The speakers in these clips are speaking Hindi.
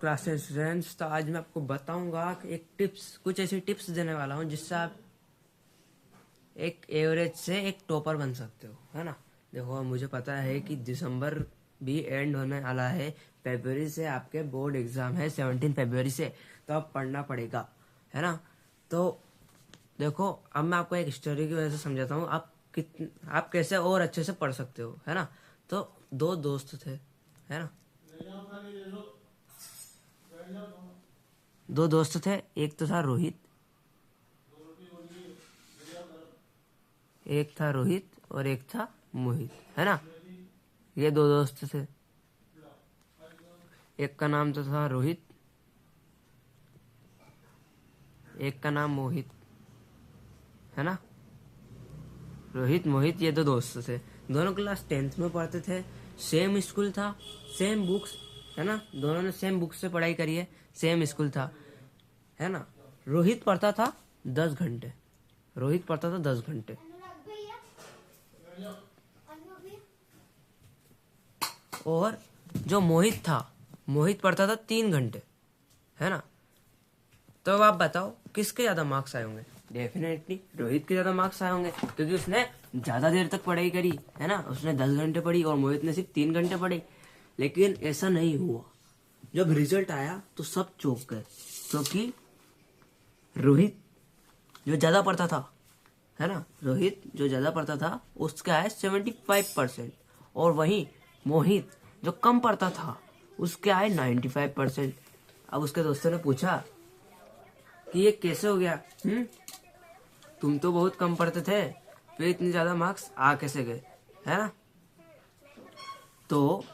क्लास स्टूडेंट्स, तो आज मैं आपको बताऊंगा कि एक टिप्स, कुछ ऐसी टिप्स देने वाला हूं जिससे आप एक एवरेज से एक टॉपर बन सकते हो, है ना। देखो, मुझे पता है कि दिसंबर भी एंड होने वाला है, फरवरी से आपके बोर्ड एग्जाम है 17 फरवरी से, तो अब पढ़ना पड़ेगा, है ना। तो देखो, अब मैं आपको एक स्टोरी की वजह से समझाता हूँ आप कैसे और अच्छे से पढ़ सकते हो, है ना। तो दो दोस्त थे, है ना। दो दोस्त थे, एक तो था रोहित, एक था रोहित और एक था मोहित, है ना। ये दो दोस्त थे, एक का नाम तो था रोहित, एक का नाम मोहित, है ना। रोहित मोहित ये दो दोस्त थे, दोनों क्लास 10th में पढ़ते थे, सेम स्कूल था, सेम बुक्स, है ना। दोनों ने सेम बुक्स से पढ़ाई करी है, सेम स्कूल था, है ना। रोहित पढ़ता था 10 घंटे, रोहित पढ़ता था 10 घंटे, और जो मोहित था, मोहित पढ़ता था 3 घंटे, है ना। तो अब आप बताओ किसके ज्यादा मार्क्स आए होंगे। डेफिनेटली रोहित के ज्यादा मार्क्स आए होंगे, क्योंकि उसने ज्यादा देर तक पढ़ाई करी, है ना। उसने 10 घंटे पढ़ी और मोहित ने सिर्फ 3 घंटे पढ़ी। लेकिन ऐसा नहीं हुआ। जब रिजल्ट आया तो सब चौंक गए, क्योंकि रोहित जो ज्यादा पढ़ता था, है ना, रोहित जो ज्यादा पढ़ता था उसका है 75%, और वहीं मोहित जो कम पढ़ता था उसके आए 95%। अब उसके दोस्तों ने पूछा कि ये कैसे हो गया, तुम तो बहुत कम पढ़ते थे, फिर इतने ज्यादा मार्क्स आ कैसे गए, है ना। तो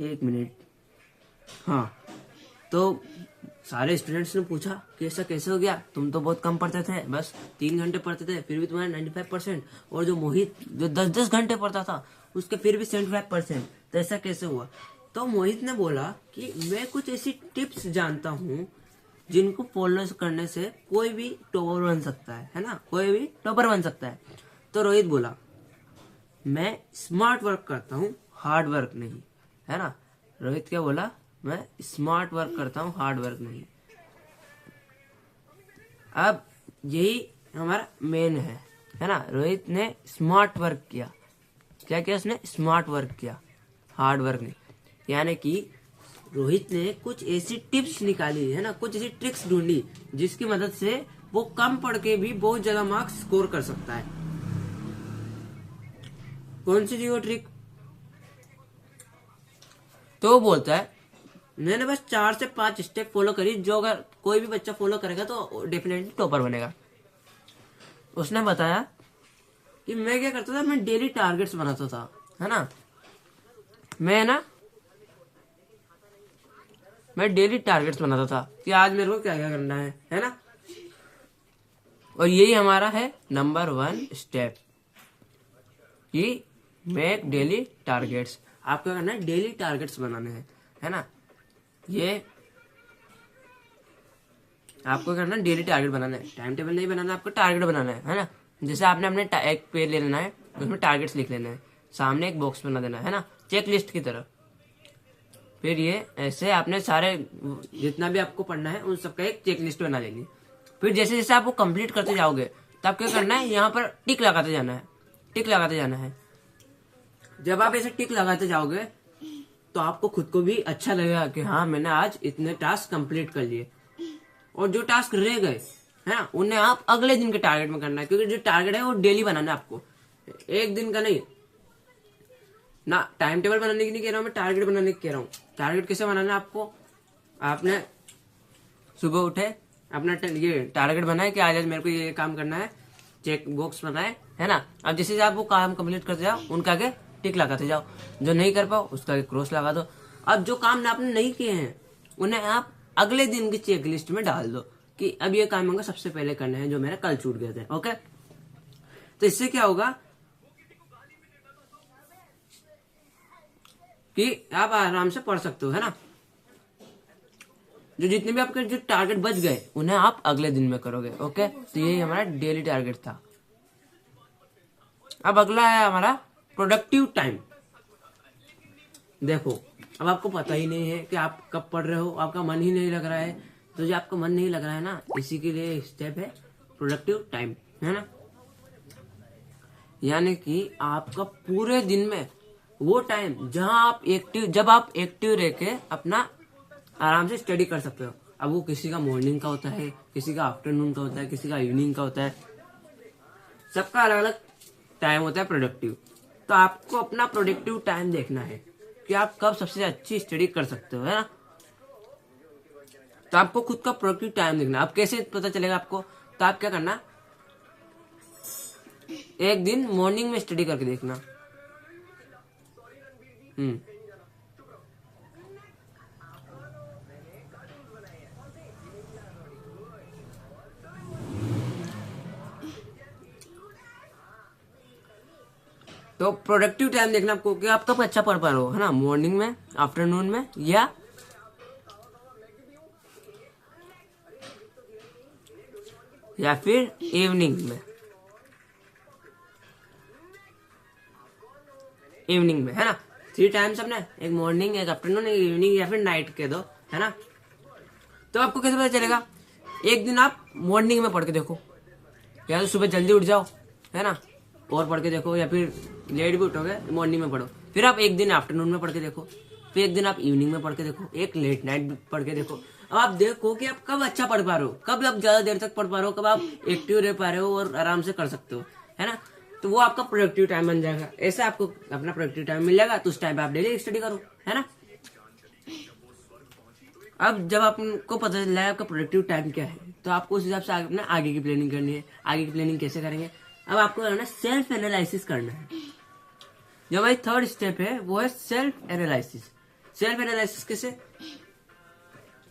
एक मिनट, हाँ, तो सारे स्टूडेंट्स ने पूछा कि ऐसा कैसे हो गया, तुम तो बहुत कम पढ़ते थे, बस 3 घंटे पढ़ते थे, फिर भी तुम्हारे 95%, और जो मोहित जो 10-10 घंटे पढ़ता था उसके फिर भी 75%, तो ऐसा कैसे हुआ। तो मोहित ने बोला कि मैं कुछ ऐसी टिप्स जानता हूँ जिनको फॉलो करने से कोई भी टॉपर बन सकता है ना, कोई भी टॉपर बन सकता है। तो रोहित बोला, मैं स्मार्ट वर्क करता हूँ, हार्ड वर्क नहीं, है ना। रोहित क्या बोला, मैं स्मार्ट वर्क करता हूँ, हार्ड वर्क नहीं। अब यही हमारा मेन है ना। रोहित ने स्मार्ट वर्क किया, क्या किया उसने, स्मार्ट वर्क किया, हार्ड वर्क नहीं। यानी कि रोहित ने कुछ ऐसी टिप्स निकाली, है ना, कुछ ऐसी ट्रिक्स ढूंढी जिसकी मदद से वो कम पढ़ के भी बहुत ज्यादा मार्क्स स्कोर कर सकता है। कौन सी थी वो ट्रिक। तो वो बोलता है, मैंने बस 4 से 5 स्टेप फॉलो करी, जो अगर कोई भी बच्चा फॉलो करेगा तो डेफिनेटली टॉपर बनेगा। उसने बताया कि मैं क्या करता था, मैं डेली टारगेट्स बनाता था, है ना। मैं डेली टारगेट्स बनाता था कि आज मेरे को क्या क्या करना है ना। और यही हमारा है नंबर 1 स्टेप, कि मेक डेली टारगेट्स। आपको क्या करना है, डेली टारगेट्स बनाने हैं, है ना। ये आपको करना है, डेली टारगेट बनाना है, टाइम टेबल नहीं बनाना, आपको टारगेट बनाना है ना। जैसे आपने अपने एक पेज ले लेना है, उसमें टारगेट्स लिख लेना है, सामने एक बॉक्स बना देना है ना, चेक लिस्ट की तरह। फिर ये ऐसे आपने सारे जितना भी आपको पढ़ना है उन सबका एक चेक लिस्ट बना लेनी। फिर जैसे जैसे आप वो कंप्लीट करते जाओगे, तब क्या करना है, यहाँ पर टिक लगाते जाना है, टिक लगाते जाना है। जब आप ऐसे टिक लगाते जाओगे तो आपको खुद को भी अच्छा लगेगा कि हाँ, मैंने आज इतने टास्क कंप्लीट कर लिए। और जो टास्क रह गए, है ना, उन्हें आप अगले दिन के टारगेट में करना है, क्योंकि जो टारगेट है वो डेली बनाना है आपको, एक दिन का नहीं ना। टाइम टेबल बनाने की नहीं कह रहा हूं मैं, टारगेट बनाने की कह रहा हूँ। टारगेट कैसे बनाना है आपको, आपने सुबह उठे, अपना ये टारगेट बनाए कि आज मेरे को ये काम करना है, चेक बॉक्स बनाए, है ना। अब जैसे आप वो काम कंप्लीट करते जाओ, उनका आगे टिक लगाते जाओ, जो नहीं कर पाओ उसका आगे क्रॉस लगा दो। अब जो काम आपने नहीं किए हैं उन्हें आप अगले दिन की चेक लिस्ट में डाल दो कि अब ये काम होगा सबसे पहले करना है, जो मेरा कल छूट गए थे। ओके, तो इससे क्या होगा कि आप आराम से पढ़ सकते हो, है ना। जो जितने भी आपके जो टारगेट बच गए उन्हें आप अगले दिन में करोगे। ओके, तो यही हमारा डेली टारगेट था। अब अगला है हमारा प्रोडक्टिव टाइम। देखो अब आपको पता ही नहीं है कि आप कब पढ़ रहे हो, आपका मन ही नहीं लग रहा है, तो जो आपका मन नहीं लग रहा है ना, इसी के लिए स्टेप है प्रोडक्टिव टाइम, है ना। यानी कि आपका पूरे दिन में वो टाइम जब आप एक्टिव रह के अपना आराम से स्टडी कर सकते हो। अब वो किसी का मॉर्निंग का होता है, किसी का आफ्टरनून का होता है, किसी का इवनिंग का होता है, सबका अलग अलग टाइम होता है प्रोडक्टिव। तो आपको अपना प्रोडक्टिव टाइम देखना है कि आप कब सबसे अच्छी स्टडी कर सकते हो, है ना। तो आपको खुद का प्रोडक्टिव टाइम देखना। अब कैसे पता चलेगा आपको, तो आप क्या करना, एक दिन मॉर्निंग में स्टडी करके देखना। तो प्रोडक्टिव टाइम देखना आपको कि आप कब अच्छा पढ़ पा रहे हो, है ना, मॉर्निंग में, आफ्टरनून में, या फिर इवनिंग में। इवनिंग में, है ना, 3 टाइम्स अपने, एक मॉर्निंग, एक आफ्टरनून, एक इवनिंग, या फिर नाइट के दो, है ना। तो आपको कैसे पता चलेगा, एक दिन आप मॉर्निंग में पढ़ के देखो, या तो सुबह जल्दी उठ जाओ, है ना, और पढ़ के देखो, या फिर लेट भी उठोगे मॉर्निंग में पढ़ो। फिर आप एक दिन आफ्टरनून में पढ़ के देखो, फिर एक दिन आप इवनिंग में पढ़ के देखो, एक लेट नाइट पढ़ के देखो। अब आप देखो कि आप कब अच्छा पढ़ पा रहे हो, कब आप ज्यादा देर तक पढ़ पा रहे हो, कब आप एक्टिव रह पा रहे हो और आराम से कर सकते हो, है ना। तो वो आपका प्रोडक्टिव टाइम बन जाएगा। ऐसा आपको अपना प्रोडक्टिव टाइम मिल जाएगा, तो उस टाइम पे आप डेली स्टडी करो, है ना। अब जब आपको पता चल जाएगा आपका प्रोडक्टिव टाइम क्या है, तो आपको उस हिसाब से अपना आगे की प्लानिंग करनी है। आगे की प्लानिंग कैसे करेंगे, अब आपको है ना सेल्फ एनालिसिस करना है। जो हमारी थर्ड स्टेप है वो है सेल्फ एनालिसिस। सेल्फ एनालिसिस कैसे,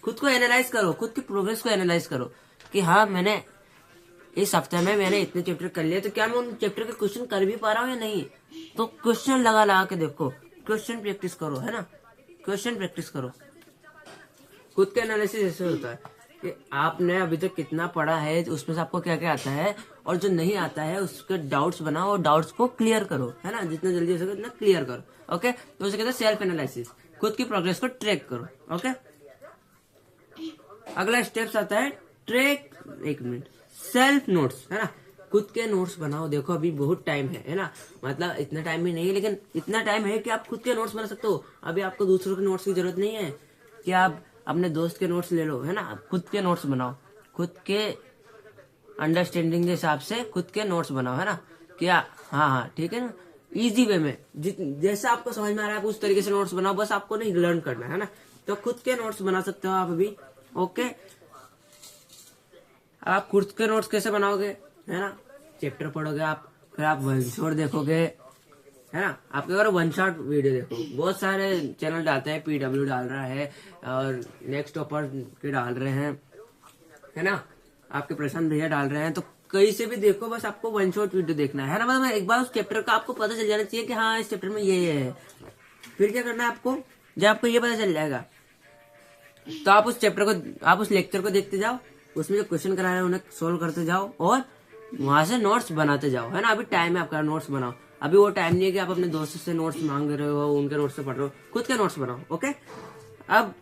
खुद को एनालाइज करो, खुद की प्रोग्रेस को एनालाइज करो कि हाँ मैंने इस हफ्ते में मैंने इतने चैप्टर कर लिए, तो क्या मैं उन चैप्टर के क्वेश्चन कर भी पा रहा हूँ या नहीं। तो क्वेश्चन लगा के देखो, क्वेश्चन प्रैक्टिस करो, है ना, क्वेश्चन प्रैक्टिस करो। खुद का एनालिसिस ऐसे होता है कि आपने अभी तक कितना पढ़ा है, उसमें से आपको क्या क्या आता है, और जो नहीं आता है उसके डाउट्स बनाओ और डाउट्स को क्लियर करो, है ना, जितना जल्दी हो सके उतना क्लियर करो। ओके, तो उसे कहते हैं सेल्फ एनालिसिस। खुद की प्रोग्रेस को ट्रैक करो। ओके, अगला स्टेप्स आता है ट्रैक, एक मिनट, सेल्फ नोट्स, है ना। खुद के नोट्स बनाओ। देखो अभी बहुत टाइम है ना, मतलब इतना टाइम भी नहीं है, लेकिन इतना टाइम है कि आप खुद के नोट्स बना सकते हो। अभी आपको दूसरों के नोट्स की जरूरत नहीं है कि आप अपने दोस्त के नोट्स ले लो, है ना। खुद के नोट्स बनाओ, खुद के अंडरस्टैंडिंग के हिसाब से खुद के नोट्स बनाओ, है ना। क्या, हाँ ठीक है ना, इजी वे में जैसा आपको समझ में आ रहा है उस तरीके से नोट्स बनाओ, बस आपको नहीं लर्न करना है ना। तो खुद के नोट्स बना सकते हो आप अभी। ओके, आप खुद के नोट्स कैसे बनाओगे, है ना, चैप्टर पढ़ोगे आप, फिर आप वन शॉट देखोगे, है ना। आपके अगर वन शॉट वीडियो देखो, बहुत सारे चैनल डालते हैं, PW डाल रहा है और नेक्स्ट टॉपर के डाल रहे हैं, है ना, आपके प्रशांत भैया डाल रहे हैं, तो कहीं से भी देखो, बस आपको वन शॉट वीडियो देखना है ना। मतलब एक बार उस चैप्टर का आपको पता चल जाना चाहिए कि हाँ इस चैप्टर में ये है। फिर क्या करना है आपको, जब आपको ये पता चल जाएगा तो आप उस चैप्टर को, आप उस लेक्चर को देखते जाओ, उसमें जो क्वेश्चन करा रहे हैं उन्हें सोल्व करते जाओ और वहां से नोट्स बनाते जाओ, है ना। अभी टाइम है आपका, नोट्स बनाओ। अभी वो टाइम नहीं है कि आप अपने दोस्तों से नोट्स मांग रहे हो, उनके नोट्स से पढ़ रहे हो, खुद के नोट्स बनाओ। ओके, अब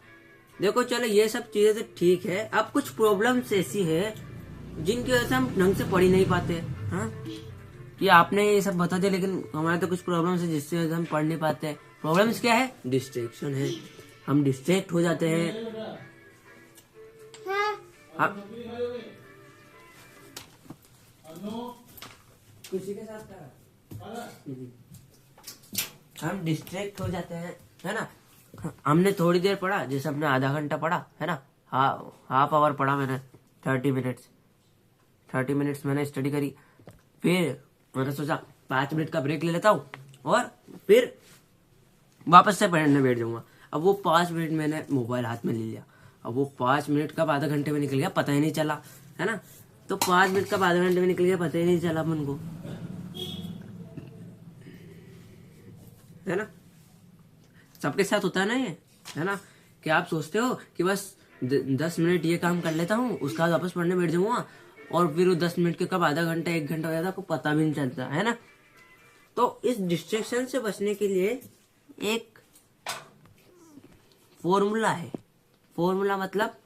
देखो चलो ये सब चीजें तो ठीक है, अब कुछ प्रॉब्लम्स ऐसी है जिनकी वजह से हम ढंग से पढ़ ही नहीं पाते। हाँ, कि आपने ये सब बता दिया, लेकिन हमारे तो कुछ प्रॉब्लम्स है जिससे हम पढ़ नहीं पाते। प्रॉब्लम्स क्या है, डिस्ट्रैक्शन है, हम डिस्ट्रैक्ट हो जाते हैं। किसी के साथ हम डिस्ट्रैक्ट हो जाते हैं, है ना। हमने थोड़ी देर पढ़ा, जैसे हमने आधा घंटा पढ़ा, है ना, हाफ आवर पढ़ा मैंने, 30 मिनट्स मैंने स्टडी करी। फिर मैंने सोचा 5 मिनट का ब्रेक ले लेता हूँ और फिर वापस से पढ़ने बैठ जाऊंगा। अब वो 5 मिनट मैंने मोबाइल हाथ में ले लिया, अब वो 5 मिनट कब आधा घंटे में निकल गया पता ही नहीं चला, है ना। तो 5 मिनट कब आधे घंटे में निकल गया पता ही नहीं चला मन को, है ना। सबके साथ होता है ना ये, है ना, कि आप सोचते हो कि बस 10 मिनट ये काम कर लेता हूँ, उसका बाद वापस पढ़ने बैठ जाऊंगा, और फिर वो 10 मिनट के कब आधा घंटा 1 घंटा हो जाता है आपको पता भी नहीं चलता, है ना। तो इस डिस्ट्रैक्शन से बचने के लिए एक फॉर्मूला है। फॉर्मूला मतलब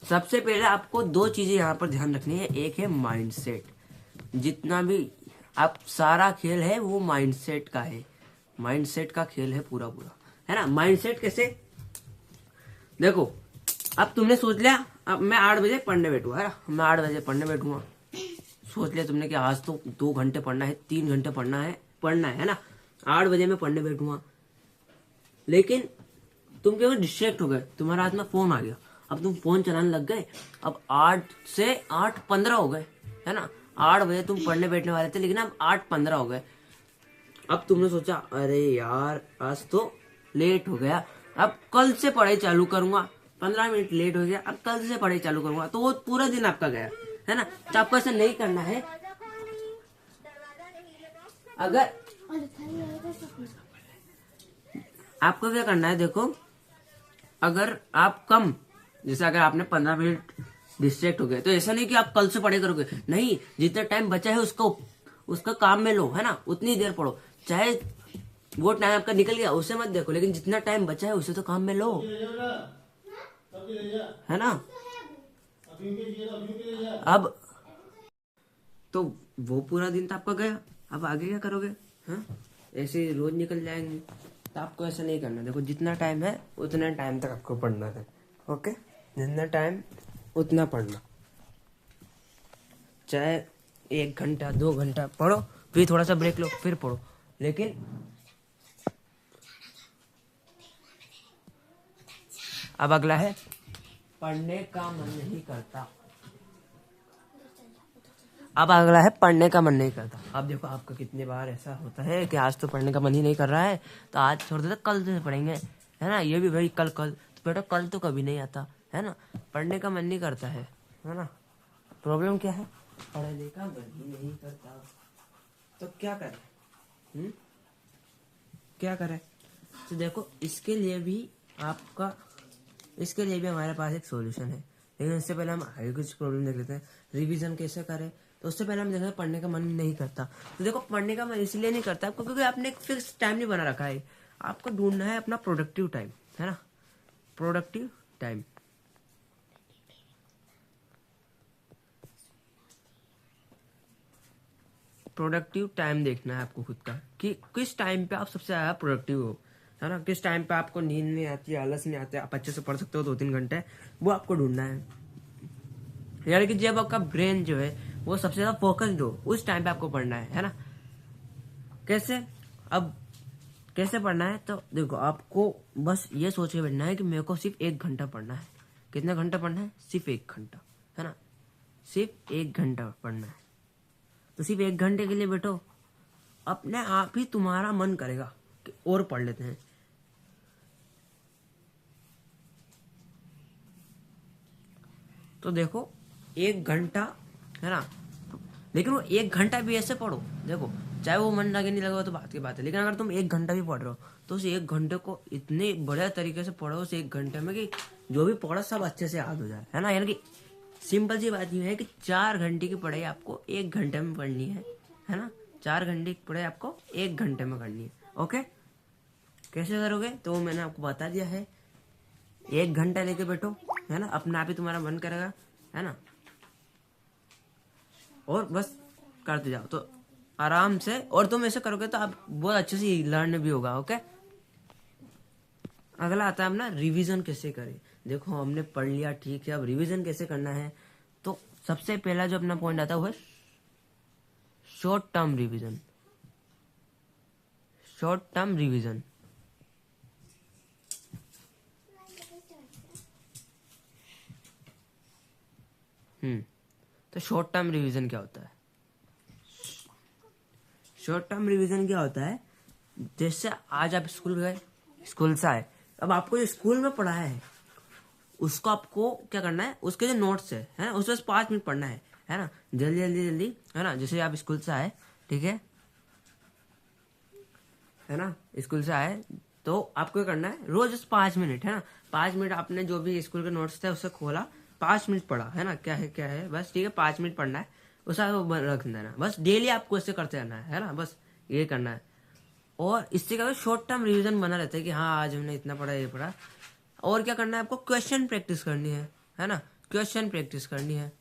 सबसे पहले आपको दो चीजें यहाँ पर ध्यान रखनी है। एक है माइंडसेट। जितना भी आप सारा खेल है वो माइंडसेट का है। माइंडसेट का खेल है पूरा पूरा, है ना। माइंडसेट कैसे, देखो अब तुमने सोच लिया अब मैं 8 बजे पढ़ने बैठूंगा, है ना। मैं 8 बजे पढ़ने बैठूंगा, सोच लिया तुमने कि आज तो 2 घंटे पढ़ना है, 3 घंटे पढ़ना है ना। 8 बजे मैं पढ़ने बैठूंगा, लेकिन तुम केवल डिस्ट्रैक्ट हो गए, तुम्हारे हाथ में फोन आ गया, अब तुम फोन चलाने लग गए। अब 8 से 8:15 हो गए, है ना। 8 बजे तुम पढ़ने बैठने वाले थे, लेकिन अब 8:15 हो गए। अब तुमने सोचा अरे यार आज तो लेट हो गया, अब कल से पढ़ाई चालू करूंगा। 15 मिनट लेट हो गया, अब कल से पढ़ाई चालू करूंगा, तो वो पूरा दिन आपका गया, है ना। तो आपको ऐसा नहीं करना है। अगर आपको क्या करना है, देखो अगर आप कम, जैसे अगर आपने 15 मिनट डिस्ट्रैक्ट हो गए, तो ऐसा नहीं कि आप कल से पढ़ाई करोगे, नहीं। जितना टाइम बचा है उसका काम में लो, है ना। उतनी देर पढ़ो, चाहे वो टाइम आपका निकल गया उसे मत देखो, लेकिन जितना टाइम बचा है उसे तो काम में लो, है ना। अब तो वो पूरा दिन तो आपका गया, अब आगे क्या करोगे, हाँ। ऐसे रोज निकल जाएंगे, तो आपको ऐसा नहीं करना। देखो जितना टाइम है उतना टाइम तक आपको पढ़ना है, ओके। जितना टाइम उतना पढ़ना, चाहे 1 घंटा 2 घंटा पढ़ो, फिर थोड़ा सा ब्रेक लो, फिर पढ़ो। लेकिन अब अगला है पढ़ने का मन नहीं करता। अब अगला है पढ़ने का मन नहीं करता। अब देखो आपका कितने बार ऐसा होता है कि आज तो पढ़ने का मन ही नहीं कर रहा है, तो आज छोड़ देते, कल से पढ़ेंगे, है ना। ये भी भाई कल कल, तो बेटा कल तो कभी नहीं आता, है ना। पढ़ने का मन नहीं करता है ना। प्रॉब्लम क्या है, पढ़ने का मन ही नहीं करता, तो क्या करें, क्या करें। तो देखो इसके लिए भी हमारे पास एक सॉल्यूशन है, लेकिन इससे पहले हम आगे कुछ प्रॉब्लम देख लेते हैं। रिवीजन कैसे करें, तो उससे पहले हम देखें पढ़ने का मन नहीं करता। तो देखो पढ़ने का मन इसलिए नहीं करता आपको क्योंकि आपने एक फिक्स टाइम नहीं बना रखा है। आपको ढूंढना है अपना प्रोडक्टिव टाइम, है ना। प्रोडक्टिव टाइम, प्रोडक्टिव टाइम देखना है आपको खुद का, कि किस टाइम पे आप सबसे ज्यादा प्रोडक्टिव हो, है ना। किस टाइम पे आपको नींद नहीं आती, आलस नहीं आते, आप अच्छे से पढ़ सकते हो 2-3 घंटे, वो आपको ढूंढना है। यानी कि जब आपका ब्रेन जो है वो सबसे ज्यादा फोकस्ड हो, उस टाइम पे आपको पढ़ना है ना। कैसे, अब कैसे पढ़ना है, तो देखो आपको बस ये सोच के बैठना है कि मेरे को सिर्फ 1 घंटा पढ़ना है। कितना घंटा पढ़ना है, सिर्फ 1 घंटा, है ना। सिर्फ 1 घंटा पढ़ना है, तो सिर्फ 1 घंटे के लिए बैठो, अपने आप ही तुम्हारा मन करेगा कि और पढ़ लेते हैं। तो देखो 1 घंटा, है ना। लेकिन वो 1 घंटा भी ऐसे पढ़ो, देखो चाहे वो मन लगे नहीं लगा तो बात की बात है, लेकिन अगर तुम 1 घंटा भी पढ़ रहे हो तो उस 1 घंटे को इतने बढ़िया तरीके से पढ़ो उस 1 घंटे में कि जो भी पढ़ा सब अच्छे से याद हो जाए, है ना। यानी कि सिंपल सी बात ये है कि 4 घंटे की पढ़ाई आपको 1 घंटे में पढ़नी है ना। 4 घंटे की पढ़ाई आपको 1 घंटे में करनी है, ओके। कैसे करोगे, तो मैंने आपको बता दिया है। 1 घंटा लेके बैठो, है ना, अपना आप ही तुम्हारा मन करेगा, है ना। और बस करते जाओ तो आराम से, और तुम ऐसे करोगे तो आप बहुत अच्छे से लर्न भी होगा, ओके। अगला आता है अपना रिवीजन कैसे करें। देखो हमने पढ़ लिया, ठीक है, अब रिवीजन कैसे करना है। तो सबसे पहला जो अपना पॉइंट आता है वो है short term revision. Short term revision, तो शॉर्ट टर्म रिवीजन क्या होता है। शॉर्ट टर्म रिवीजन क्या होता है, जैसे आज आप स्कूल गए, स्कूल से आए, अब आपको जो स्कूल में पढ़ा है उसको आपको क्या करना है, उसके जो नोट्स है ना, उसमें 5 मिनट पढ़ना है ना, जल्दी जल्दी जल्दी, है ना। जैसे आप स्कूल से आए, ठीक है ना, स्कूल से आए तो आपको क्या करना है, रोज 5 मिनट, है ना। 5 मिनट आपने जो भी स्कूल के नोट्स थे उससे खोला, 5 मिनट पढ़ा, है ना। क्या है बस, ठीक है, 5 मिनट पढ़ना है, उसका रख देना, बस डेली आपको ऐसे करते रहना है ना, बस ये करना है। और इससे क्या शॉर्ट टर्म रिवीजन बना रहता है कि हाँ आज हमने इतना पढ़ा, ये पढ़ा। और क्या करना है आपको, क्वेश्चन प्रैक्टिस करनी है ना, क्वेश्चन प्रैक्टिस करनी है।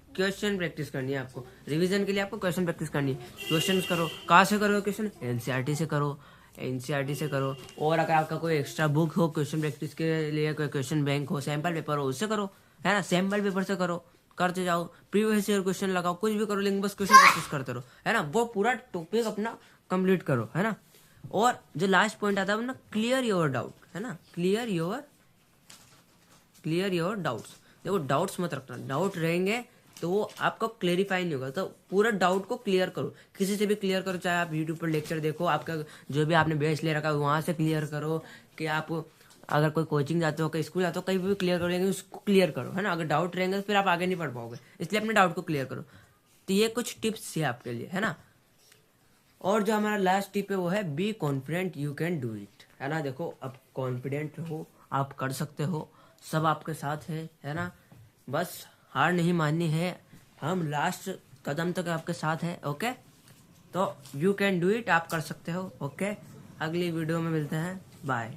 क्वेश्चन प्रैक्टिस करनी है आपको, रिवीजन के लिए आपको क्वेश्चन प्रैक्टिस करनी है। क्वेश्चन करो, कहाँ से करो क्वेश्चन, एनसीईआरटी से करो, एनसीईआरटी से करो। और अगर आपका कोई एक्स्ट्रा बुक हो क्वेश्चन प्रैक्टिस के लिए, कोई क्वेश्चन बैंक हो, सैंपल पेपर हो, उससे करो, है ना, सैंपल पेपर से करो, करते जाओ, प्रीवियस ईयर क्वेश्चन लगाओ, कुछ भी करो, लेकिन बस क्वेश्चन प्रैक्टिस करते रहो, है ना, वो पूरा टॉपिक अपना कंप्लीट करो, है ना। और जो लास्ट पॉइंट आता है ना, क्लियर योर डाउट, है ना, क्लियर योर डाउट्स। देखो डाउट्स मत रखना, डाउट रहेंगे तो वो आपको क्लेरिफाई नहीं होगा, तो पूरा डाउट को क्लियर करो, किसी से भी क्लियर करो, चाहे आप यूट्यूब पर लेक्चर देखो, आपका जो भी आपने बेस ले रखा है वहां से क्लियर करो, कि आप अगर कोई कोचिंग जाते हो, कहीं स्कूल जाते हो, कहीं भी क्लियर करो, लेकिन उसको क्लियर करो, है ना। अगर डाउट रहेंगे तो फिर आप आगे नहीं पढ़ पाओगे, इसलिए अपने डाउट को क्लियर करो। तो ये कुछ टिप्स है आपके लिए, है ना। और जो हमारा लास्ट टिप है वो है be confident, you can do it, है ना। देखो अब कॉन्फिडेंट रहो, आप कर सकते हो, सब आपके साथ है ना। बस हार नहीं माननी है, हम लास्ट कदम तक आपके साथ है, ओके। तो यू कैन डू इट, आप कर सकते हो, ओके। अगली वीडियो में मिलते हैं, बाय।